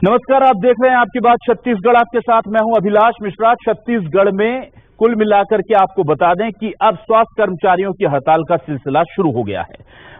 नमस्कार, आप देख रहे हैं आपकी बात छत्तीसगढ़। आपके साथ मैं हूं अभिलाष मिश्रा। छत्तीसगढ़ में कुल मिलाकर के आपको बता दें कि अब स्वास्थ्य कर्मचारियों की हड़ताल का सिलसिला शुरू हो गया है।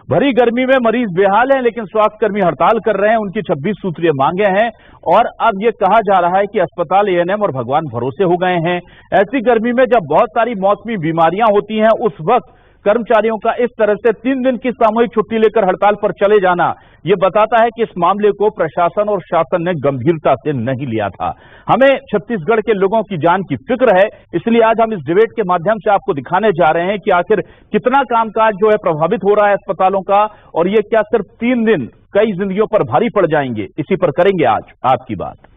भरी गर्मी में मरीज बेहाल हैं, लेकिन स्वास्थ्यकर्मी हड़ताल कर रहे हैं। उनकी 26 सूत्रीय मांगे हैं और अब ये कहा जा रहा है कि अस्पताल, एएनएम और भगवान भरोसे हो गए हैं। ऐसी गर्मी में जब बहुत सारी मौसमी बीमारियां होती हैं, उस वक्त कर्मचारियों का इस तरह से 3 दिन की सामूहिक छुट्टी लेकर हड़ताल पर चले जाना, ये बताता है कि इस मामले को प्रशासन और शासन ने गंभीरता से नहीं लिया था। हमें छत्तीसगढ़ के लोगों की जान की फिक्र है, इसलिए आज हम इस डिबेट के माध्यम से आपको दिखाने जा रहे हैं कि आखिर कितना कामकाज जो है प्रभावित हो रहा है अस्पतालों का, और ये क्या सिर्फ 3 दिन कई जिंदगियों पर भारी पड़ जाएंगे। इसी पर करेंगे आज आपकी बात।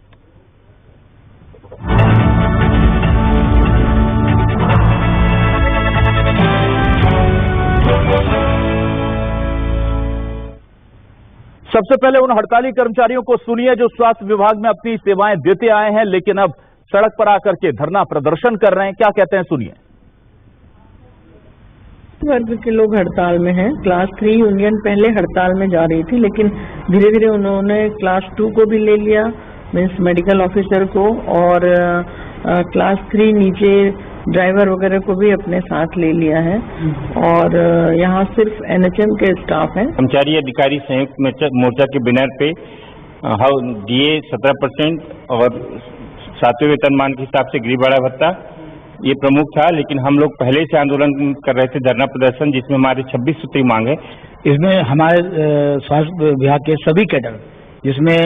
सबसे पहले उन हड़ताली कर्मचारियों को सुनिए जो स्वास्थ्य विभाग में अपनी सेवाएं देते आए हैं, लेकिन अब सड़क पर आकर के धरना प्रदर्शन कर रहे हैं। क्या कहते हैं, सुनिए। वर्ग के लोग हड़ताल में हैं। क्लास 3 यूनियन पहले हड़ताल में जा रही थी, लेकिन धीरे धीरे उन्होंने क्लास 2 को भी ले लिया, मीन्स मेडिकल ऑफिसर को, और क्लास 3 नीचे ड्राइवर वगैरह को भी अपने साथ ले लिया है। और यहाँ सिर्फ एनएचएम के स्टाफ हैं। कर्मचारी अधिकारी संयुक्त मोर्चा के बैनर पे डीए 17% और 7वें वेतनमान के हिसाब से गरीब भाड़ा भत्ता ये प्रमुख था, लेकिन हम लोग पहले से आंदोलन कर रहे थे, धरना प्रदर्शन, जिसमें हमारे 26 सूत्री मांग है। इसमें हमारे स्वास्थ्य विभाग के सभी कैडर, जिसमें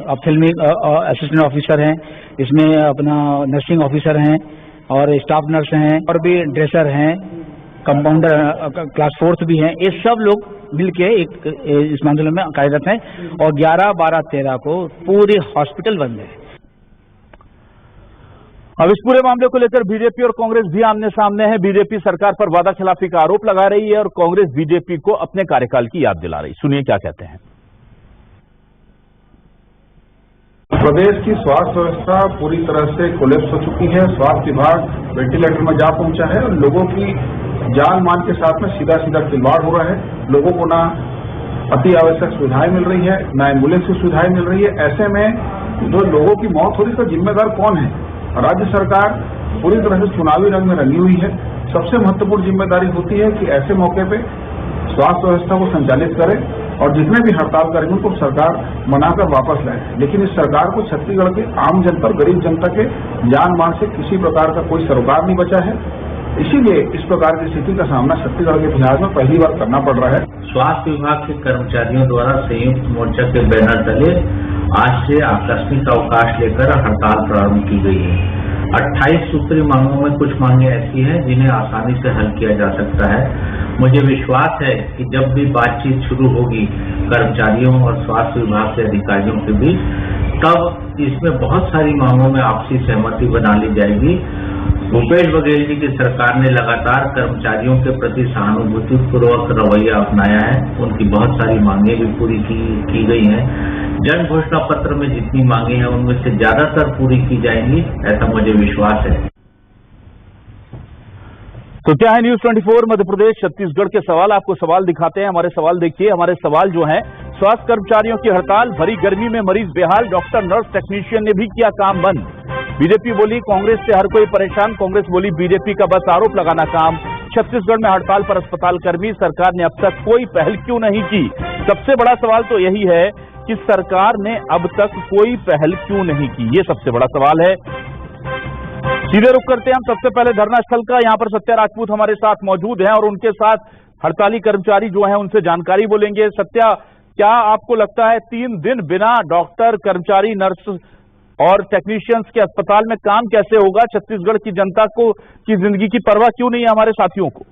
ऑप्थेल्मिक असिस्टेंट ऑफिसर हैं, इसमें अपना नर्सिंग ऑफिसर हैं और स्टाफ नर्स हैं, और भी ड्रेसर हैं, कंपाउंडर क्लास 4 भी हैं। ये सब लोग मिलके इस आंदोलन में कार्यरत हैं। और 11, 12, 13 को पूरे हॉस्पिटल बंद है। अब इस पूरे मामले को लेकर बीजेपी और कांग्रेस भी आमने सामने है। बीजेपी सरकार पर वादा खिलाफी का आरोप लगा रही है और कांग्रेस बीजेपी को अपने कार्यकाल की याद दिला रही। सुनिए क्या कहते हैं। प्रदेश की स्वास्थ्य व्यवस्था पूरी तरह से कोलैप्स हो चुकी है। स्वास्थ्य विभाग वेंटिलेटर में जा पहुंचा है और लोगों की जान मान के साथ में सीधा सीधा खिलवाड़ हो रहा है। लोगों को ना अति आवश्यक सुविधाएं मिल रही है, ना एम्बुलेंस की सुविधाएं मिल रही है। ऐसे में जो लोगों की मौत हो रही है, इसका जिम्मेदार कौन है? राज्य सरकार पूरी तरह से चुनावी रंग में रंगी हुई है। सबसे महत्वपूर्ण जिम्मेदारी होती है कि ऐसे मौके पे स्वास्थ्य व्यवस्था को संचालित करे और जितने भी हड़ताल करेंगे उनको सरकार मनाकर वापस लाए। लेकिन इस सरकार को छत्तीसगढ़ के आम जनता और गरीब जनता के जान माल से किसी प्रकार का कोई सरोकार नहीं बचा है। इसीलिए इस प्रकार की स्थिति का सामना छत्तीसगढ़ के इतिहास में पहली बार करना पड़ रहा है। स्वास्थ्य विभाग के कर्मचारियों द्वारा संयुक्त मोर्चा के बैनर तले आज से आकस्मिक अवकाश लेकर हड़ताल प्रारंभ की गई है। 28 सूत्री मांगों में कुछ मांगे ऐसी हैं जिन्हें आसानी से हल किया जा सकता है। मुझे विश्वास है कि जब भी बातचीत शुरू होगी कर्मचारियों और स्वास्थ्य विभाग के अधिकारियों के बीच, तब इसमें बहुत सारी मांगों में आपसी सहमति बना ली जाएगी। भूपेश बघेल जी की सरकार ने लगातार कर्मचारियों के प्रति सहानुभूतिपूर्वक रवैया अपनाया है। उनकी बहुत सारी मांगे भी पूरी की गई हैं। जन घोषणा पत्र में जितनी मांगे हैं उनमें से ज्यादातर पूरी की जाएंगी, ऐसा मुझे विश्वास है। तो क्या है न्यूज 24 मध्य प्रदेश छत्तीसगढ़ के सवाल, आपको सवाल दिखाते हैं। हमारे सवाल देखिए। हमारे सवाल जो है, स्वास्थ्य कर्मचारियों की हड़ताल, भरी गर्मी में मरीज बेहाल, डॉक्टर, नर्स, टेक्नीशियन ने भी किया काम बंद। बीजेपी बोली कांग्रेस से हर कोई परेशान, कांग्रेस बोली बीजेपी का बस आरोप लगाना काम। छत्तीसगढ़ में हड़ताल पर अस्पताल कर्मी, सरकार ने अब तक कोई पहल क्यों नहीं की? सबसे बड़ा सवाल तो यही है कि सरकार ने अब तक कोई पहल क्यों नहीं की, ये सबसे बड़ा सवाल है। सीधे रुख करते हैं हम सबसे पहले धरना स्थल का। यहां पर सत्या राजपूत हमारे साथ मौजूद हैं और उनके साथ हड़ताली कर्मचारी जो हैं उनसे जानकारी बोलेंगे। सत्या, क्या आपको लगता है 3 दिन बिना डॉक्टर, कर्मचारी, नर्स और टेक्नीशियंस के अस्पताल में काम कैसे होगा? छत्तीसगढ़ की जनता को की जिंदगी की परवाह क्यों नहीं है हमारे साथियों को?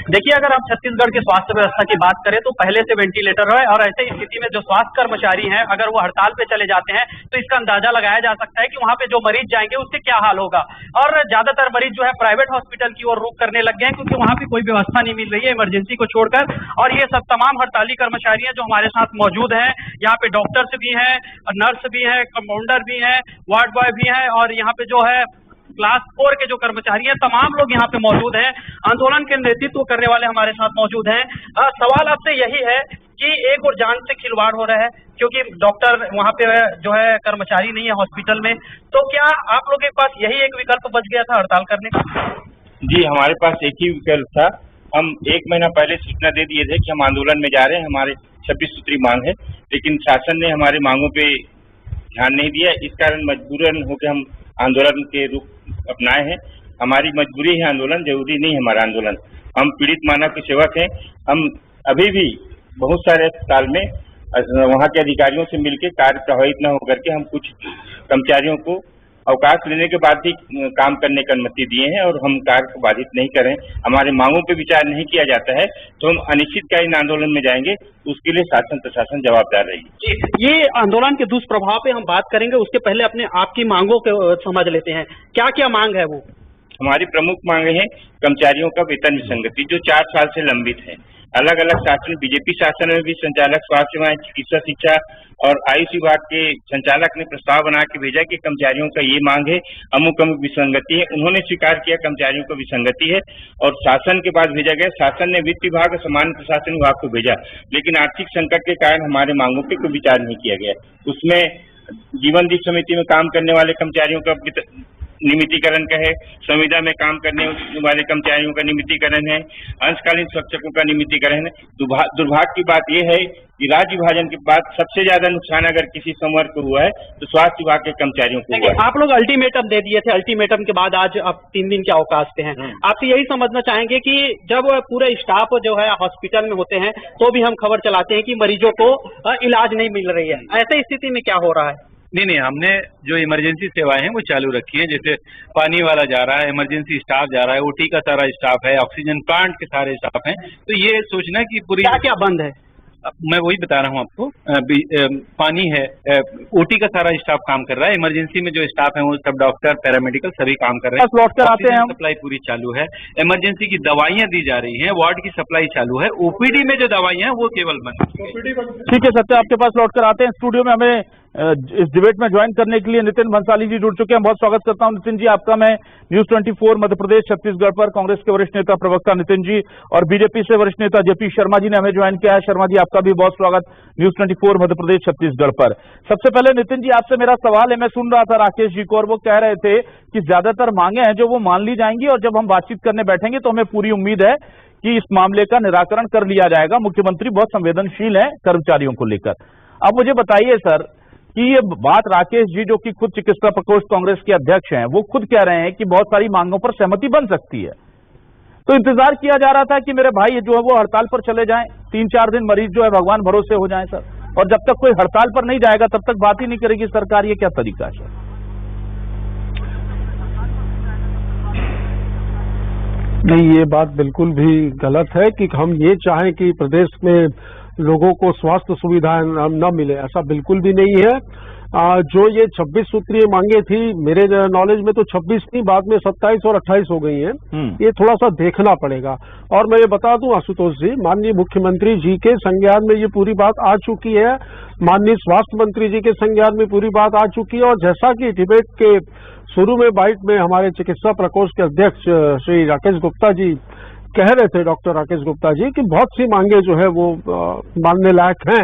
देखिए, अगर हम छत्तीसगढ़ के स्वास्थ्य व्यवस्था की बात करें तो पहले से वेंटिलेटर है, और ऐसे स्थिति में जो स्वास्थ्य कर्मचारी हैं अगर वो हड़ताल पे चले जाते हैं तो इसका अंदाजा लगाया जा सकता है कि वहां पे जो मरीज जाएंगे उससे क्या हाल होगा। और ज्यादातर मरीज जो है प्राइवेट हॉस्पिटल की ओर रुख करने लग गए हैं, क्योंकि वहां पे कोई व्यवस्था नहीं मिल रही है इमरजेंसी को छोड़कर। और ये सब तमाम हड़ताली कर्मचारी हैं जो हमारे साथ मौजूद हैं। यहाँ पे डॉक्टर्स भी हैं, नर्स भी हैं, कंपाउंडर भी हैं, वार्ड बॉय भी हैं, और यहाँ पे जो है क्लास 4 के जो कर्मचारी हैं, तमाम लोग यहाँ पे मौजूद हैं। आंदोलन के नेतृत्व करने वाले हमारे साथ मौजूद हैं। सवाल आपसे यही है कि एक और जान से खिलवाड़ हो रहा है, क्योंकि डॉक्टर वहाँ पे जो है कर्मचारी नहीं है हॉस्पिटल में, तो क्या आप लोगों के पास यही एक विकल्प बच गया था हड़ताल करने का? जी, हमारे पास एक ही विकल्प था। हम 1 महीना पहले सूचना दे दिए थे कि हम आंदोलन में जा रहे हैं, हमारे 26 सूत्री मांग है, लेकिन शासन ने हमारे मांगों पे ध्यान नहीं दिया। इस कारण मजबूरन होकर हम आंदोलन के रूप अपनाए हैं। हमारी मजबूरी है आंदोलन, जरूरी नहीं है हमारा आंदोलन। हम पीड़ित मानव के सेवक हैं। हम अभी भी बहुत सारे अस्पताल में वहाँ के अधिकारियों से मिलकर कार्य प्रभावित न होकर के हम कुछ कर्मचारियों को अवकाश लेने के बाद भी काम करने की अनुमति दिए हैं और हम कार्य को बाधित नहीं करें। हमारे मांगों पे विचार नहीं किया जाता है तो हम अनिश्चितकालीन आंदोलन में जाएंगे, उसके लिए शासन प्रशासन जवाबदार रहेगी। ये आंदोलन के दुष्प्रभाव पे हम बात करेंगे, उसके पहले अपने आपकी मांगों को समझ लेते हैं। क्या क्या मांग है वो? हमारी प्रमुख मांगे हैं कर्मचारियों का वेतन विसंगति जो 4 साल से लंबित है। अलग अलग शासन, बीजेपी शासन में भी संचालक स्वास्थ्य सेवाएं, चिकित्सा शिक्षा और आयुष विभाग के संचालक ने प्रस्ताव बना के भेजा कि कर्मचारियों का ये मांग है, अमुक अमुक विसंगति है। उन्होंने स्वीकार किया कर्मचारियों को विसंगति है और शासन के पास भेजा गया। शासन ने वित्त विभाग और सामान्य प्रशासन विभाग को भेजा, लेकिन आर्थिक संकट के कारण हमारे मांगों पे कोई विचार नहीं किया गया। उसमें जीवन दीप समिति में काम करने वाले कर्मचारियों का नियमितीकरण का है, संविदा में काम करने वाले कर्मचारियों का नियमितीकरण है, अंशकालीन शिक्षकों का नियमितीकरण है। दुर्भाग्य की बात यह है कि राज्य विभाजन के बाद सबसे ज्यादा नुकसान अगर किसी संवर्ग को हुआ है तो स्वास्थ्य विभाग के कर्मचारियों को हुआ है। आप लोग अल्टीमेटम दे दिए थे, अल्टीमेटम के बाद आज आप 3 दिन के अवकाश पे हैं। आपसे यही समझना चाहेंगे कि जब पूरे स्टाफ जो है हॉस्पिटल में होते हैं तो भी हम खबर चलाते हैं कि मरीजों को इलाज नहीं मिल रही है, ऐसे स्थिति में क्या हो रहा है? नहीं, हमने जो इमरजेंसी सेवाएं हैं वो चालू रखी है। जैसे पानी वाला जा रहा है, इमरजेंसी स्टाफ जा रहा है, ओटी का सारा स्टाफ है, ऑक्सीजन प्लांट के सारे स्टाफ हैं। तो ये सोचना कि पूरी क्या बंद है? मैं वही बता रहा हूँ आपको। पानी है, ओटी का सारा स्टाफ काम कर रहा है, इमरजेंसी में जो स्टाफ है वो सब डॉक्टर, पैरामेडिकल सभी काम कर रहे हैं। लौट कर आते हैं, सप्लाई पूरी चालू है, इमरजेंसी की दवाइयाँ दी जा रही हैं, वार्ड की सप्लाई चालू है, ओपीडी में जो दवाइयाँ हैं वो केवल बंद। ठीक है सत्य, आपके पास लौट कर आते हैं। स्टूडियो में हमें इस डिबेट में ज्वाइन करने के लिए नितिन भंसाली जी जुड़ चुके हैं। बहुत स्वागत करता हूं नितिन जी आपका। मैं न्यूज 24 मध्य प्रदेश छत्तीसगढ़ पर कांग्रेस के वरिष्ठ नेता प्रवक्ता नितिन जी और बीजेपी से वरिष्ठ नेता जेपी शर्मा जी ने हमें ज्वाइन किया है। शर्मा जी आपका भी बहुत स्वागत न्यूज 24 मध्य प्रदेश छत्तीसगढ़ पर। सबसे पहले नितिन जी आपसे मेरा सवाल है, मैं सुन रहा था राकेश जी को और वो कह रहे थे कि ज्यादातर मांगे हैं जो वो मान ली जाएंगी और जब हम बातचीत करने बैठेंगे तो हमें पूरी उम्मीद है कि इस मामले का निराकरण कर लिया जाएगा। मुख्यमंत्री बहुत संवेदनशील है कर्मचारियों को लेकर। अब मुझे बताइए सर कि ये बात राकेश जी जो कि खुद चिकित्सा प्रकोष्ठ कांग्रेस के अध्यक्ष हैं वो खुद कह रहे हैं कि बहुत सारी मांगों पर सहमति बन सकती है, तो इंतजार किया जा रहा था कि मेरे भाई जो है वो हड़ताल पर चले जाएं, 3-4 दिन मरीज जो है भगवान भरोसे हो जाएं सर, और जब तक कोई हड़ताल पर नहीं जाएगा तब तक बात ही नहीं करेगी सरकार। ये क्या तरीका है सर? नहीं, ये बात बिल्कुल भी गलत है कि हम ये चाहें कि प्रदेश में लोगों को स्वास्थ्य सुविधाएं न मिले, ऐसा बिल्कुल भी नहीं है। जो ये 26 सूत्रीय मांगे थी, मेरे नॉलेज में तो 26 नहीं, बाद में 27 और 28 हो गई हैं। ये थोड़ा सा देखना पड़ेगा। और मैं ये बता दूं आशुतोष जी, माननीय मुख्यमंत्री जी के संज्ञान में ये पूरी बात आ चुकी है, माननीय स्वास्थ्य मंत्री जी के संज्ञान में पूरी बात आ चुकी है। और जैसा कि डिबेट के शुरू में बाइट में हमारे चिकित्सा प्रकोष्ठ के अध्यक्ष श्री राकेश गुप्ता जी कह रहे थे, डॉक्टर राकेश गुप्ता जी, कि बहुत सी मांगे जो है वो मानने लायक हैं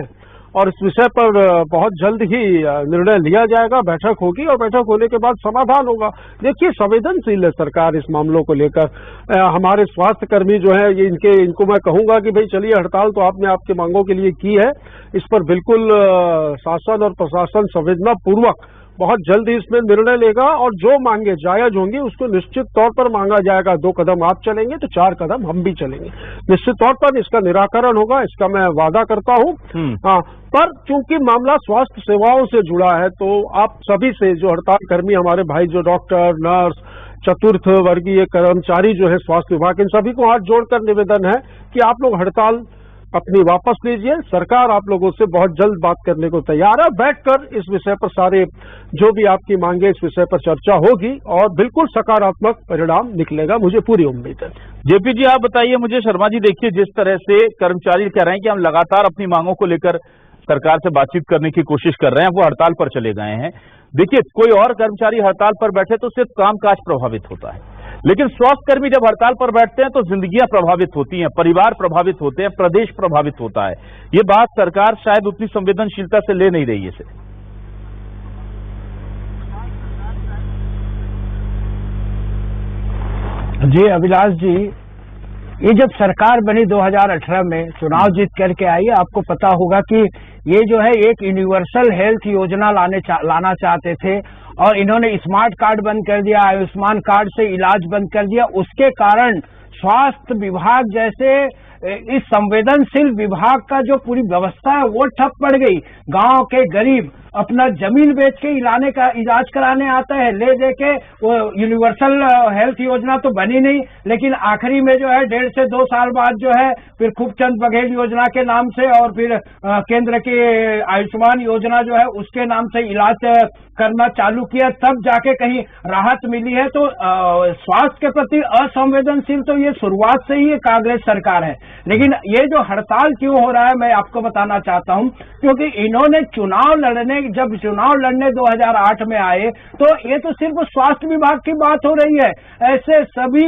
और इस विषय पर बहुत जल्द ही निर्णय लिया जाएगा। बैठक होगी और बैठक होने के बाद समाधान होगा। देखिए, संवेदनशील है सरकार इस मामलों को लेकर। हमारे स्वास्थ्य कर्मी जो है ये इनको मैं कहूंगा कि भाई चलिए, हड़ताल तो आपने आपके मांगों के लिए की है, इस पर बिल्कुल शासन और प्रशासन संवेदना पूर्वक बहुत जल्द ही इसमें निर्णय लेगा और जो मांगे जायज होंगी उसको निश्चित तौर पर मांगा जाएगा। 2 कदम आप चलेंगे तो 4 कदम हम भी चलेंगे, निश्चित तौर पर इसका निराकरण होगा, इसका मैं वादा करता हूं। हाँ, पर चूंकि मामला स्वास्थ्य सेवाओं से जुड़ा है तो आप सभी से, जो हड़ताल कर्मी हमारे भाई, जो डॉक्टर, नर्स, चतुर्थ वर्गीय कर्मचारी जो है स्वास्थ्य विभाग, इन सभी को हाथ जोड़कर निवेदन है कि आप लोग हड़ताल अपनी वापस लीजिए। सरकार आप लोगों से बहुत जल्द बात करने को तैयार है। बैठकर इस विषय पर सारे जो भी आपकी मांगे, इस विषय पर चर्चा होगी और बिल्कुल सकारात्मक परिणाम निकलेगा, मुझे पूरी उम्मीद है। जेपी जी आप बताइए मुझे। शर्मा जी देखिए, जिस तरह से कर्मचारी कह रहे हैं कि हम लगातार अपनी मांगों को लेकर सरकार से बातचीत करने की कोशिश कर रहे हैं, वो हड़ताल पर चले गए हैं, देखिए, कोई और कर्मचारी हड़ताल पर बैठे तो सिर्फ कामकाज प्रभावित होता है, लेकिन स्वास्थ्यकर्मी जब हड़ताल पर बैठते हैं तो जिंदगियां प्रभावित होती हैं, परिवार प्रभावित होते हैं, प्रदेश प्रभावित होता है। ये बात सरकार शायद उतनी संवेदनशीलता से ले नहीं रही है इसे। जी अभिलाष जी, ये जब सरकार बनी 2018 में चुनाव जीत करके आई, आपको पता होगा कि ये जो है एक यूनिवर्सल हेल्थ योजना लाना चाहते थे और इन्होंने स्मार्ट कार्ड बंद कर दिया, आयुष्मान कार्ड से इलाज बंद कर दिया। उसके कारण स्वास्थ्य विभाग जैसे इस संवेदनशील विभाग का जो पूरी व्यवस्था है वो ठप पड़ गई। गांव के गरीब अपना जमीन बेच के इलाज कराने आता है, ले दे के वो यूनिवर्सल हेल्थ योजना तो बनी नहीं, लेकिन आखिरी में जो है 1.5 से 2 साल बाद जो है फिर खूबचंद बघेल योजना के नाम से और फिर केंद्र की आयुष्मान योजना जो है उसके नाम से इलाज करना चालू किया, तब जाके कहीं राहत मिली है। तो स्वास्थ्य के प्रति असंवेदनशील तो ये शुरुआत से ही कांग्रेस सरकार है। लेकिन ये जो हड़ताल क्यों हो रहा है मैं आपको बताना चाहता हूं, क्योंकि इन्होंने जब चुनाव लड़ने 2008 में आए तो ये तो सिर्फ स्वास्थ्य विभाग की बात हो रही है। ऐसे सभी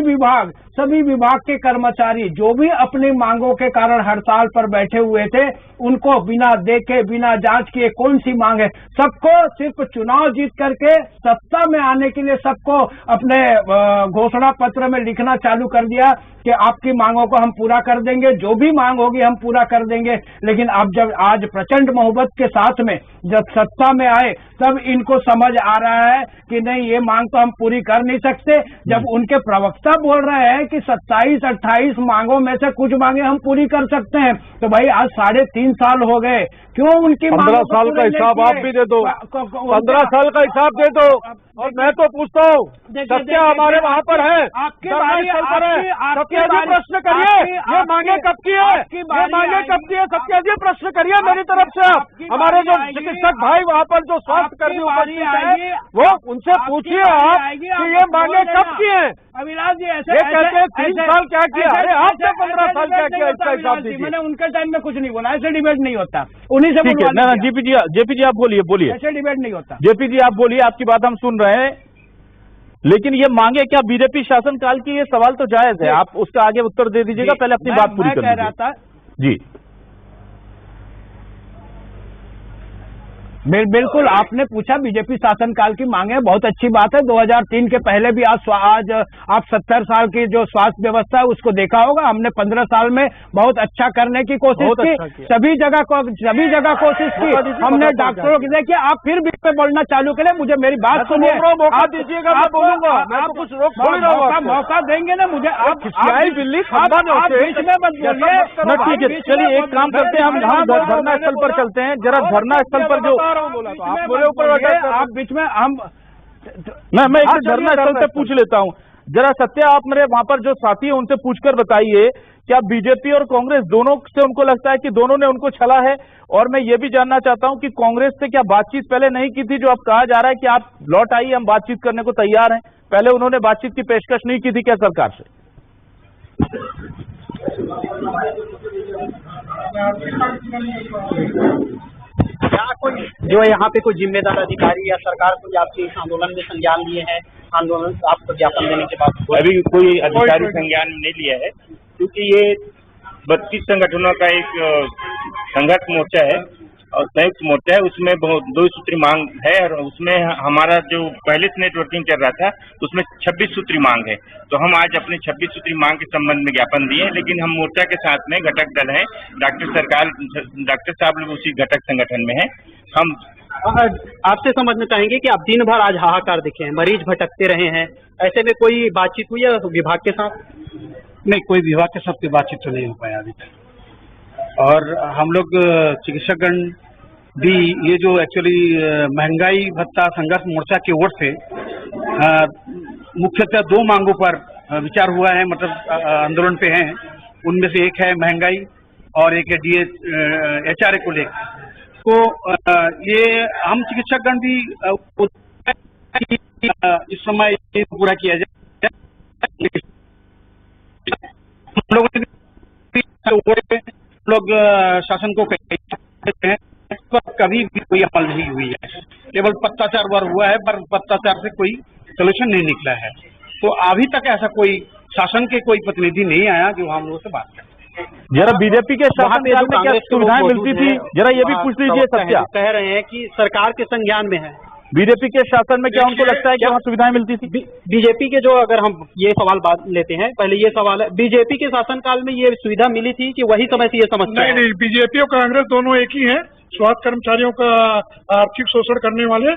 विभाग के कर्मचारी जो भी अपनी मांगों के कारण हड़ताल पर बैठे हुए थे, उनको बिना देखे बिना जांच किए कौन सी मांग है, सबको सिर्फ चुनाव जीत करके सत्ता में आने के लिए सबको अपने घोषणा पत्र में लिखना चालू कर दिया कि आपकी मांगों को हम पूरा कर देंगे, जो भी मांग होगी हम पूरा कर देंगे। लेकिन अब जब आज प्रचंड मोहब्बत के साथ में जब सत्ता में आए तब इनको समझ आ रहा है कि नहीं, ये मांग तो हम पूरी कर नहीं सकते। जब उनके प्रवक्ता बोल रहे हैं कि 27-28 मांगों में से कुछ मांगे हम पूरी कर सकते हैं, तो भाई आज 3.5 साल हो गए, क्यों उनकी 15 साल का हिसाब आप भी दे दो, 15 साल का हिसाब दे दो। और मैं तो पूछता हूँ, सत्या हमारे वहाँ पर है, सत्या जी प्रश्न करिए, ये मांगे कब की है, ये मांगे कब की है, सत्या जी प्रश्न करिए मेरी तरफ से। आप हमारे जो चिकित्सक भाई वहाँ पर जो स्वास्थ्य कर्मी उपस्थित है वो उनसे पूछिए आप कि ये मांगे कब की है। अभिलाष जी ये कहते हैं 3 साल क्या किया, अरे आपने 15 साल क्या किया, इसका हिसाब दीजिए। मैंने उनके टाइम में कुछ नहीं बोला, ऐसे डिबेट नहीं होता, उन्हीं से ठीक है। जेपी जी आप बोलिए, ऐसे डिबेट नहीं होता। जेपी जी आप बोलिए, आपकी बात हम सुन रहे हैं। लेकिन ये मांगे क्या बीजेपी शासनकाल की, ये सवाल तो जायज है, आप उसका आगे उत्तर दे दीजिएगा, पहले अपनी बात पूरी कर लीजिए। जी बिल्कुल, आपने पूछा बीजेपी शासनकाल की मांगे, बहुत अच्छी बात है। 2003 के पहले भी आज आप 70 साल की जो स्वास्थ्य व्यवस्था है उसको देखा होगा, हमने 15 साल में बहुत अच्छा करने की कोशिश की, सभी जगह कोशिश की हमने। डॉक्टरों की देखिए, आप फिर भी पे बोलना चालू करें, मुझे मेरी बात सुनिए, मौका दीजिएगा, मैं बोलूंगा, मैं तो कुछ रोक थोड़ी रहा हूं। मौका देंगे ना मुझे, आप बिल्ली आप बीच में मत बोलिए। ठीक है, चलिए एक काम करते हैं, हम यहाँ धरना स्थल पर चलते हैं। जरा धरना स्थल पर जो बोला तो आप बोले ऊपर, आप बीच में हम मैं एक धरना स्थल से पूछ लेता हूँ। जरा सत्या, आप मेरे वहां पर जो साथी है उनसे पूछकर बताइए, क्या बीजेपी और कांग्रेस दोनों से उनको लगता है कि दोनों ने उनको छला है? और मैं ये भी जानना चाहता हूं कि कांग्रेस से क्या बातचीत पहले नहीं की थी, जो अब कहा जा रहा है कि आप लौट आइए, हम बातचीत करने को तैयार हैं, पहले उन्होंने बातचीत की पेशकश नहीं की थी क्या सरकार से? क्या कोई जो है यहाँ पे कोई जिम्मेदार अधिकारी या सरकार कोई आपके इस आंदोलन में संज्ञान लिए हैं, आंदोलन आपको ज्ञापन देने के बाद? अभी कोई अधिकारी संज्ञान नहीं लिया है, क्योंकि ये 32 संगठनों का एक संघर्ष मोर्चा है और संयुक्त मोर्चा है, उसमें 2 सूत्री मांग है और उसमें हमारा जो पहले से नेटवर्किंग चल रहा था उसमें 26 सूत्री मांग है। तो हम आज अपने 26 सूत्री मांग के संबंध में ज्ञापन दिए, लेकिन हम मोर्चा के साथ में घटक दल है, डॉक्टर साहब लोग उसी घटक संगठन में है। हम आपसे समझना चाहेंगे कि आप दिन भर आज हाहाकार दिखे हैं, मरीज भटकते रहे हैं, ऐसे में कोई बातचीत हुई है विभाग के साथ? नहीं, कोई विभाग के साथ कोई बातचीत तो नहीं हो पाया अभी तक। और हम लोग चिकित्सकगण भी ये जो एक्चुअली महंगाई भत्ता संघर्ष मोर्चा की ओर से मुख्यतः 2 मांगों पर विचार हुआ है, मतलब आंदोलन पे हैं। उनमें से एक है महंगाई और एक है HRA को लेकर। तो ये हम चिकित्सकगण भी इस समय पूरा किया जाए। हम लोग शासन को कहते हैं, कभी भी कोई अमल नहीं हुई है। केवल पत्राचार हुआ है, पर पत्राचार से कोई सोल्यूशन नहीं निकला है। तो अभी तक ऐसा कोई शासन के कोई प्रतिनिधि नहीं आया जो हम लोगों से बात करें। जरा बीजेपी के शासन में क्या सुविधाएं मिलती थी, जरा ये भी पूछ लीजिए सत्या। कह रहे हैं कि सरकार के संज्ञान में है। बीजेपी के शासन में क्या उनको लगता है कि वहाँ सुविधाएं मिलती थी? बीजेपी के जो, अगर हम ये सवाल बात लेते हैं, पहले ये सवाल है, बीजेपी के शासनकाल में ये सुविधा मिली थी कि वही समय से ये समस्या है? नहीं, बीजेपी और कांग्रेस दोनों एक ही हैं। स्वास्थ्य कर्मचारियों का आर्थिक शोषण करने वाले।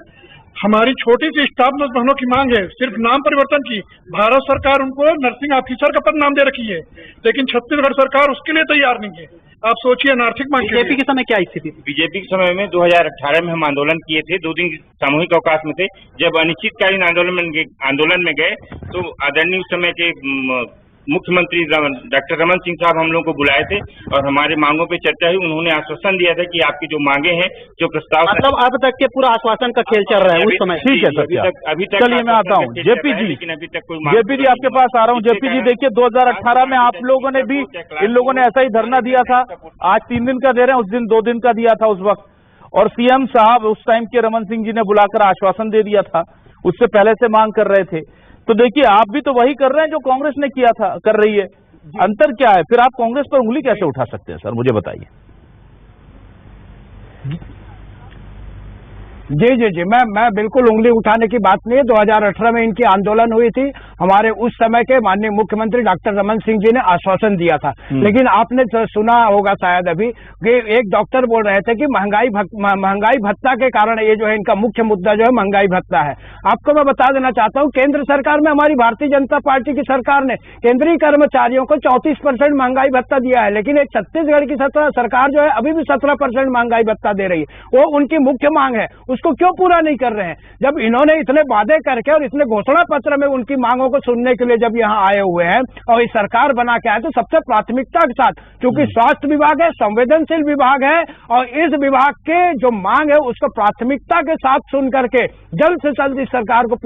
हमारी छोटी सी स्टाफ नर्स बहनों की मांग है सिर्फ नाम परिवर्तन की। भारत सरकार उनको नर्सिंग ऑफिसर का पद नाम दे रखी है, लेकिन छत्तीसगढ़ सरकार उसके लिए तैयार नहीं है। आप सोचिए अनार्थिक मांग। बीजेपी के समय क्या स्थिति थी? बीजेपी के समय में 2018 में हम आंदोलन किए थे, 2 दिन सामूहिक अवकाश में थे। जब अनिश्चितकालीन आंदोलन में गए तो आदरणीय उस समय के मुख्यमंत्री डॉक्टर रमन सिंह साहब हम लोगों को बुलाए थे और हमारे मांगों पे चर्चा हुई। उन्होंने आश्वासन दिया था कि आपकी जो मांगे हैं, जो प्रस्ताव, मतलब अब तक के पूरा आश्वासन का खेल चल रहा है उस समय। ठीक है सत्या, अभी तक चलिए मैं आता हूँ जेपी जी। लेकिन अभी तक कोई जेपी जी आपके पास आ रहा हूँ। जेपी जी देखिए, 2018 में आप लोगों ने भी, इन लोगों ने ऐसा ही धरना दिया था। आज 3 दिन का दे रहे हैं, उस दिन 2 दिन का दिया था उस वक्त। और सीएम साहब उस टाइम के रमन सिंह जी ने बुलाकर आश्वासन दे दिया था, उससे पहले से मांग कर रहे थे। तो देखिए, आप भी तो वही कर रहे हैं जो कांग्रेस ने किया था, कर रही है। अंतर क्या है? फिर आप कांग्रेस पर उंगली कैसे उठा सकते हैं सर, मुझे बताइए। जी, मैं बिल्कुल उंगली उठाने की बात नहीं है। 2018 में इनकी आंदोलन हुई थी। हमारे उस समय के माननीय मुख्यमंत्री डॉक्टर रमन सिंह जी ने आश्वासन दिया था। लेकिन आपने सुना होगा शायद अभी कि एक डॉक्टर बोल रहे थे कि महंगाई भत्ता के कारण ये जो है इनका मुख्य मुद्दा जो है महंगाई भत्ता है। आपको मैं बता देना चाहता हूँ, केंद्र सरकार में हमारी भारतीय जनता पार्टी की सरकार ने केंद्रीय कर्मचारियों को 34% महंगाई भत्ता दिया है, लेकिन एक छत्तीसगढ़ की सरकार जो है अभी भी 17% महंगाई भत्ता दे रही है। वो उनकी मुख्य मांग है, उसको क्यों पूरा नहीं कर रहे हैं? जब इन्होंने इतने वादे करके और इतने घोषणा पत्र में उनकी मांगों को सुनने के लिए जब यहाँ आए हुए हैं और इस सरकार बना के आए, तो सबसे प्राथमिकता के साथ, क्योंकि स्वास्थ्य विभाग है, संवेदनशील विभाग है, और इस विभाग के जो मांग है उसको प्राथमिकता के साथ सुन करके जल्द से जल्द इस सरकार को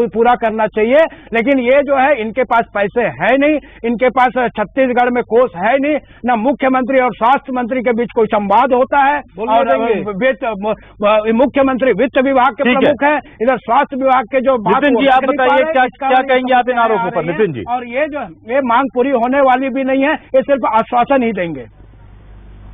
पूरा करना चाहिए। लेकिन ये जो है, इनके पास पैसे है नहीं, इनके पास छत्तीसगढ़ में कोष है नहीं, न मुख्यमंत्री और स्वास्थ्य मंत्री के बीच कोई संवाद होता है, और मुख्यमंत्री वित्त विभाग के प्रमुख है, इधर स्वास्थ्य विभाग के जो नितिन जी आप बताइए क्या कहेंगे आप इन आरोपों पर? नितिन जी, और ये मांग पूरी होने वाली भी नहीं है, ये सिर्फ आश्वासन ही देंगे।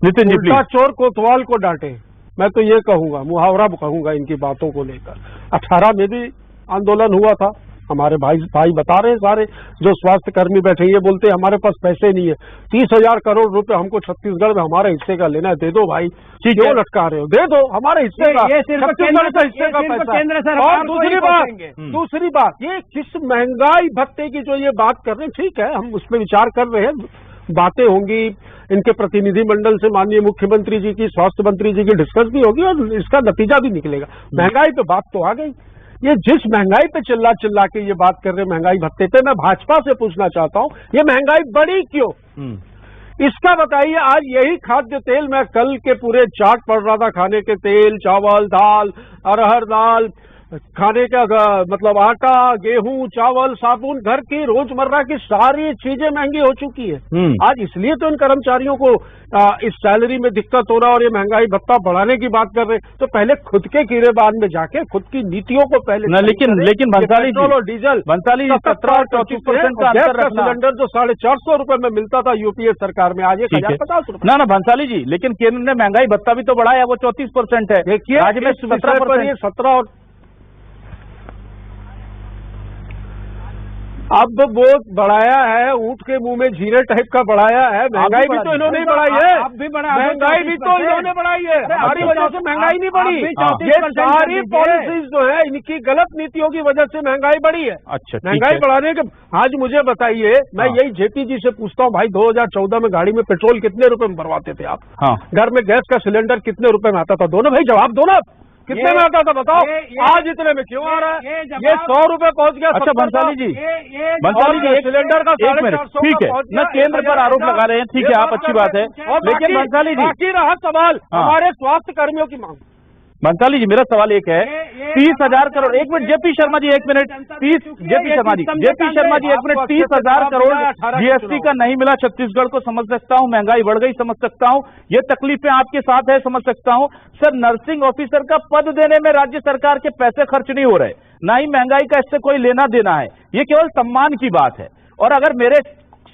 नितिन जी प्लीज। चोर कोतवाल को डांटे, मैं तो ये कहूंगा, मुहावरा कहूंगा इनकी बातों को लेकर। 18 में भी आंदोलन हुआ था, हमारे भाई बता रहे हैं सारे जो स्वास्थ्य कर्मी बैठे, ये बोलते हैं हमारे पास पैसे नहीं है। 30,000 करोड़ रुपए हमको छत्तीसगढ़ में हमारे हिस्से का लेना है, दे दो भाई, क्यों लटका रहे हो, दे दो हमारे हिस्से का, छत्तीसगढ़ का हिस्से का पैसा। और दूसरी बात, ये किस महंगाई भत्ते की जो ये बात कर रहे हैं, ठीक है हम उसमें विचार कर रहे हैं, बातें होंगी, इनके प्रतिनिधि मंडल से माननीय मुख्यमंत्री जी की, स्वास्थ्य मंत्री जी की डिस्कस भी होगी और इसका नतीजा भी निकलेगा। महंगाई पे बात तो आ गई, ये जिस महंगाई पे चिल्ला के ये बात कर रहे हैं महंगाई भत्ते पे, मैं भाजपा से पूछना चाहता हूँ ये महंगाई बढ़ी क्यों? इसका बताइए। आज यही खाद्य तेल, मैं कल के पूरे चार्ट पढ़ रहा था, खाने के तेल, चावल, दाल, अरहर दाल, खाने का मतलब आटा, गेहूं, चावल, साबुन, घर की रोजमर्रा की सारी चीजें महंगी हो चुकी है। आज इसलिए तो इन कर्मचारियों को इस सैलरी में दिक्कत हो रहा है और ये महंगाई भत्ता बढ़ाने की बात कर रहे हैं। तो पहले खुद के कीड़ेबान में जाके खुद की नीतियों को पहले लेकिन भंसाली जी, और डीजल 17-34% का अंतर रखना। सिलेंडर जो 450 रुपए में मिलता था यूपीए सरकार में, आज 1050 रुपए। ना भंसाली जी, लेकिन केंद्र ने महंगाई भत्ता भी तो बढ़ाया, वो 34% है। देखिए राज्य में 17%, 17 और अब वो बढ़ाया है, ऊंट के मुंह में जीरे टाइप का बढ़ाया है। महंगाई भी तो इन्होंने बढ़ाई है, महंगाई भी तो इन्होंने बढ़ाई है, हमारी वजह से महंगाई नहीं बढ़ी। ये सारी पॉलिसीज जो है इनकी गलत नीतियों की वजह से महंगाई बढ़ी है। अच्छा, महंगाई बढ़ाने के आज मुझे बताइए, मैं यही जेपी जी से पूछता हूँ, भाई 2014 में गाड़ी में पेट्रोल कितने रुपए में भरवाते थे आप? घर में गैस का सिलेंडर कितने रुपए में आता था? दोनों भाई जवाब दो ना, कितने में आता था बताओ? आज इतने में क्यों आ रहा है? ये 100 रुपए पहुंच गया। अच्छा भंसाली जी, सिलेंडर का 450 ठीक है न, केंद्र पर आरोप लगा रहे हैं, ठीक है आप, अच्छी बात है, लेकिन भंसाली जी बाकी रहा सवाल हमारे स्वास्थ्य कर्मियों की मांग। मंथाली जी, मेरा सवाल एक है, 30,000 करोड़, एक मिनट जेपी शर्मा जी, एक मिनट, 30 जेपी शर्मा जी, एक मिनट, 30,000 करोड़ जीएसटी का नहीं मिला छत्तीसगढ़ को, समझ सकता हूं, महंगाई बढ़ गई, समझ सकता हूं, ये तकलीफें आपके साथ है, समझ सकता हूं। सर, नर्सिंग ऑफिसर का पद देने में राज्य सरकार के पैसे खर्च नहीं हो रहे, ना ही महंगाई का इससे कोई लेना देना है, ये केवल सम्मान की बात है। और अगर मेरे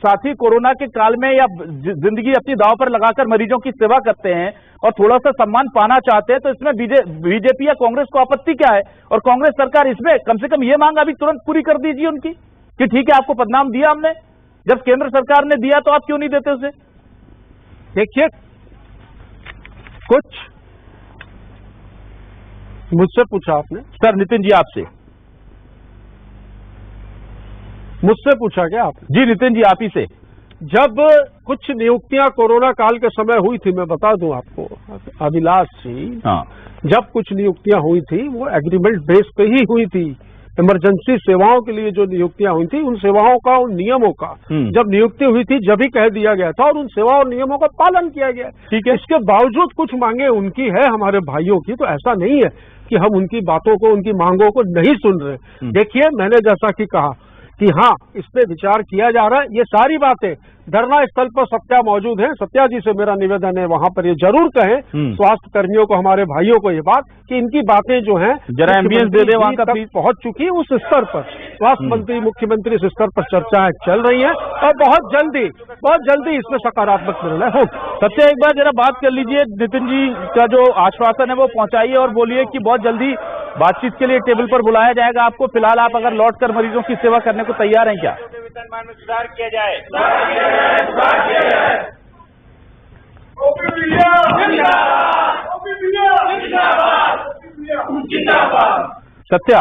साथी कोरोना के काल में या जिंदगी अपनी दांव पर लगाकर मरीजों की सेवा करते हैं और थोड़ा सा सम्मान पाना चाहते हैं, तो इसमें बीजेपी या कांग्रेस को आपत्ति क्या है? और कांग्रेस सरकार इसमें कम से कम ये मांग अभी तुरंत पूरी कर दीजिए उनकी कि ठीक है, आपको बदनाम दिया हमने, जब केंद्र सरकार ने दिया तो आप क्यों नहीं देते उसे? देखिए, कुछ मुझसे पूछा आपने। सर, नितिन जी आपसे। मुझसे पूछा क्या आपने? जी नितिन जी, आप ही से। जब कुछ नियुक्तियां कोरोना काल के समय हुई थी, मैं बता दूं आपको अभिलाष जी, हाँ, जब कुछ नियुक्तियां हुई थी वो एग्रीमेंट बेस पे ही हुई थी। इमरजेंसी सेवाओं के लिए जो नियुक्तियां हुई थी, उन सेवाओं का, उन नियमों का जब नियुक्ति हुई थी, जब ही कह दिया गया था और उन सेवाओं और नियमों का पालन किया गया। ठीक है। इसके बावजूद कुछ मांगे उनकी है, हमारे भाइयों की, तो ऐसा नहीं है कि हम उनकी बातों को, उनकी मांगों को नहीं सुन रहे। देखिए, मैंने जैसा कि कहा कि हाँ, इस पे विचार किया जा रहा है। ये सारी बातें धरना स्थल पर सत्या मौजूद है, सत्या जी से मेरा निवेदन है वहां पर ये जरूर कहें स्वास्थ्य कर्मियों को, हमारे भाइयों को, ये बात कि इनकी बातें जो हैं जरा एम्बियंस दे दे वहां का तक पहुंच चुकी है। उस स्तर पर स्वास्थ्य मंत्री, मुख्यमंत्री इस स्तर पर चर्चाएं चल रही हैं और बहुत जल्दी इसमें सकारात्मक निर्णय हो। सत्या, एक बार जरा बात कर लीजिए, नितिन जी का जो आश्वासन है वो पहुंचाइए और बोलिए कि बहुत जल्दी बातचीत के लिए टेबल पर बुलाया जाएगा आपको। फिलहाल आप अगर लौट कर मरीजों की सेवा करने को तैयार हैं क्या? वेतनमान में सुधार किया जाए। सत्या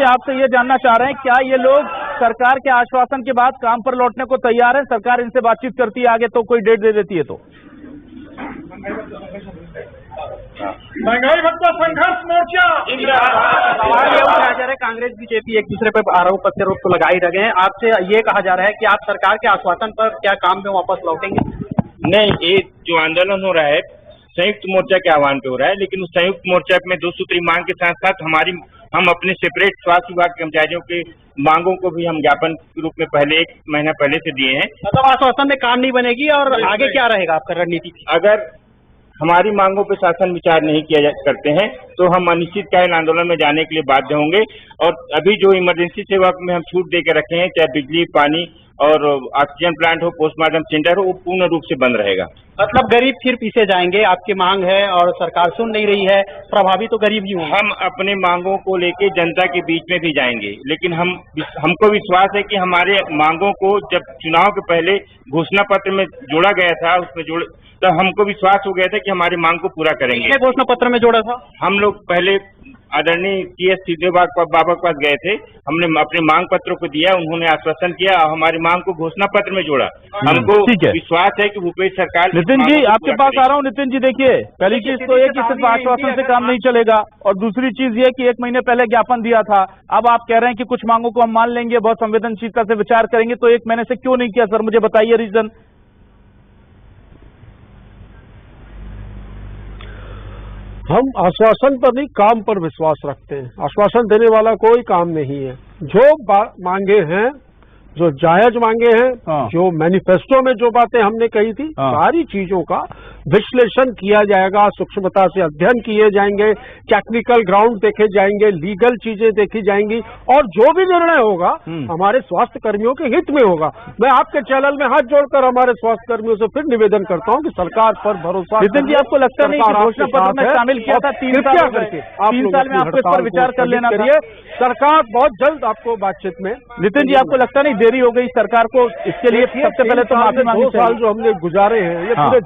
आपसे ये जानना चाह रहे हैं, क्या ये लोग सरकार के आश्वासन के बाद काम पर लौटने को तैयार है? सरकार इनसे बातचीत करती है आगे तो कोई डेट दे देती है तो? महंगाई भत्ता संघर्ष मोर्चा। सवाल ये उठाया जा रहा है, कांग्रेस बीजेपी एक दूसरे पर आरोप प्रत्यारोप तो लगा ही रहे हैं, आपसे ये कहा जा रहा है कि आप सरकार के आश्वासन पर क्या काम में वापस लौटेंगे? नहीं, ये जो आंदोलन हो रहा है संयुक्त मोर्चा के आह्वान पे हो रहा है, लेकिन उस संयुक्त मोर्चा में 2 सूत्री मांग के साथ साथ हम अपने सेपरेट स्वास्थ्य विभाग के कर्मचारियों के मांगों को भी हम ज्ञापन के रूप में पहले 1 महीना पहले से दिए हैं। मतलब आश्वासन में काम नहीं बनेगी और आगे क्या रहेगा आपका रणनीति? अगर हमारी मांगों पर शासन विचार नहीं किया करते हैं तो हम अनिश्चितकालीन आंदोलन में जाने के लिए बाध्य होंगे। और अभी जो इमरजेंसी सेवा में हम छूट दे के रखे हैं, चाहे बिजली, पानी और ऑक्सीजन प्लांट हो, पोस्टमार्टम सेंटर हो, वो पूर्ण रूप से बंद रहेगा। मतलब गरीब फिर पीछे जाएंगे, आपकी मांग है और सरकार सुन नहीं रही है, प्रभावित तो गरीब ही होंगे। हम अपने मांगों को लेके जनता के बीच में भी जाएंगे, लेकिन हमको विश्वास है कि हमारे मांगों को जब चुनाव के पहले घोषणा पत्र में जोड़ा गया था, उसमें तो हमको विश्वास हो गया था कि हमारी मांग को पूरा करेंगे। घोषणा पत्र में जोड़ा था? हम लोग पहले आदरणीय TS सिद्धेश्वर बाबा के पास गए थे, हमने अपने मांग पत्रों को दिया, उन्होंने आश्वासन किया और हमारी मांग को घोषणा पत्र में जोड़ा। हमको विश्वास है कि भूपेश सरकार। नितिन जी, आपके पास आ रहा हूँ। नितिन जी, देखिए, पहली चीज तो ये कि सिर्फ आश्वासन से काम नहीं चलेगा, और दूसरी चीज ये कि 1 महीने पहले ज्ञापन दिया था, अब आप कह रहे हैं कि कुछ मांगों को हम मान लेंगे, बहुत संवेदनशीलता से विचार करेंगे, तो 1 महीने से क्यों नहीं किया? सर, मुझे बताइए रीजन। हम आश्वासन पर नहीं, काम पर विश्वास रखते हैं। आश्वासन देने वाला कोई काम नहीं है। जो मांगे हैं, जो जायज मांगे हैं, जो मैनिफेस्टो में जो बातें हमने कही थी, सारी चीजों का विश्लेषण किया जाएगा, सूक्ष्मता से अध्ययन किए जाएंगे, टेक्निकल ग्राउंड देखे जाएंगे, लीगल चीजें देखी जाएंगी, और जो भी निर्णय होगा हमारे स्वास्थ्य कर्मियों के हित में होगा। मैं आपके चैनल में हाथ जोड़कर हमारे स्वास्थ्य कर्मियों से फिर निवेदन करता हूं कि सरकार पर भरोसा। नितिन जी, आपको लगता नहीं कि घोषणा पत्र में शामिल किया था 3 साल करके? 3 साल में आपको इस पर विचार कर लेना चाहिए। सरकार बहुत जल्द आपको बातचीत में। नितिन जी, आपको लगता नहीं देरी हो गई सरकार को? इसके लिए सबसे पहले तो माफी मांगनी चाहिए। 2 साल जो हमने गुजारे हैं, ये पूरे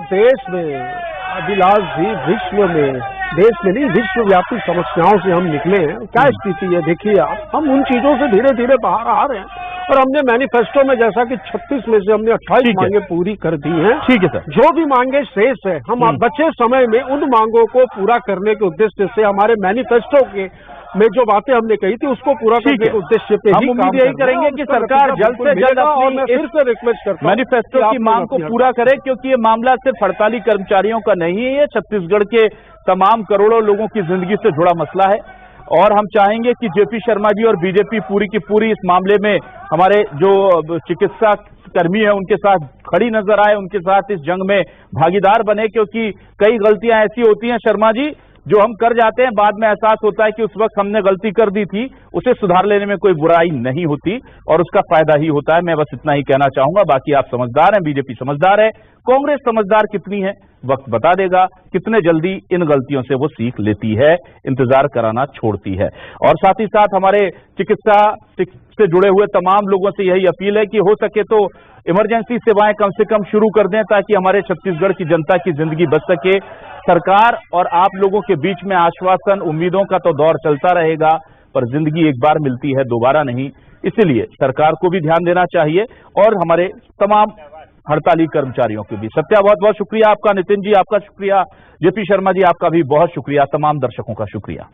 देश में अभिलाष जी, विश्व में, देश में नहीं, विश्वव्यापी समस्याओं से हम निकले हैं। क्या स्थिति है देखिए आप। हम उन चीजों से धीरे धीरे बाहर आ रहे हैं, और हमने मैनिफेस्टो में जैसा कि 36 में से हमने 28 मांगे पूरी कर दी हैं। ठीक है सर। जो भी मांगे शेष है, हम बचे समय में उन मांगों को पूरा करने के उद्देश्य से हमारे मैनिफेस्टो के में जो बातें हमने कही थी उसको पूरा ठीक करने है। के उद्देश्य पे हम ही उम्मीद काम यही कर रहे हैं। करेंगे कि उसका सरकार नतीजा जल्द से बिल्कुल जल्द मिलेगा और मैं अपनी फिर से रिक्वेस्ट करता हूं मैनिफेस्टो कि की आप मांग लोग को अपनी पूरा करें, क्योंकि ये मामला सिर्फ हड़ताली कर्मचारियों का नहीं है, ये छत्तीसगढ़ के तमाम करोड़ों लोगों की जिंदगी से जुड़ा मसला है। और हम चाहेंगे कि जेपी शर्मा जी और बीजेपी पूरी की पूरी इस मामले में हमारे जो चिकित्सा कर्मी है उनके साथ खड़ी नजर आए, उनके साथ इस जंग में भागीदार बने, क्योंकि कई गलतियां ऐसी होती हैं शर्मा जी जो हम कर जाते हैं, बाद में एहसास होता है कि उस वक्त हमने गलती कर दी थी, उसे सुधार लेने में कोई बुराई नहीं होती और उसका फायदा ही होता है। मैं बस इतना ही कहना चाहूंगा। बाकी आप समझदार हैं, बीजेपी समझदार है, कांग्रेस समझदार कितनी है वक्त बता देगा, कितने जल्दी इन गलतियों से वो सीख लेती है, इंतजार कराना छोड़ती है। और साथ ही साथ हमारे चिकित्सा से जुड़े हुए तमाम लोगों से यही अपील है कि हो सके तो इमरजेंसी सेवाएं कम से कम शुरू कर दें, ताकि हमारे छत्तीसगढ़ की जनता की जिंदगी बच सके। सरकार और आप लोगों के बीच में आश्वासन उम्मीदों का तो दौर चलता रहेगा, पर जिंदगी एक बार मिलती है, दोबारा नहीं। इसलिए सरकार को भी ध्यान देना चाहिए और हमारे तमाम हड़ताली कर्मचारियों को भी। सत्या, बहुत बहुत शुक्रिया आपका। नितिन जी आपका शुक्रिया। जेपी शर्मा जी आपका भी बहुत शुक्रिया। तमाम दर्शकों का शुक्रिया।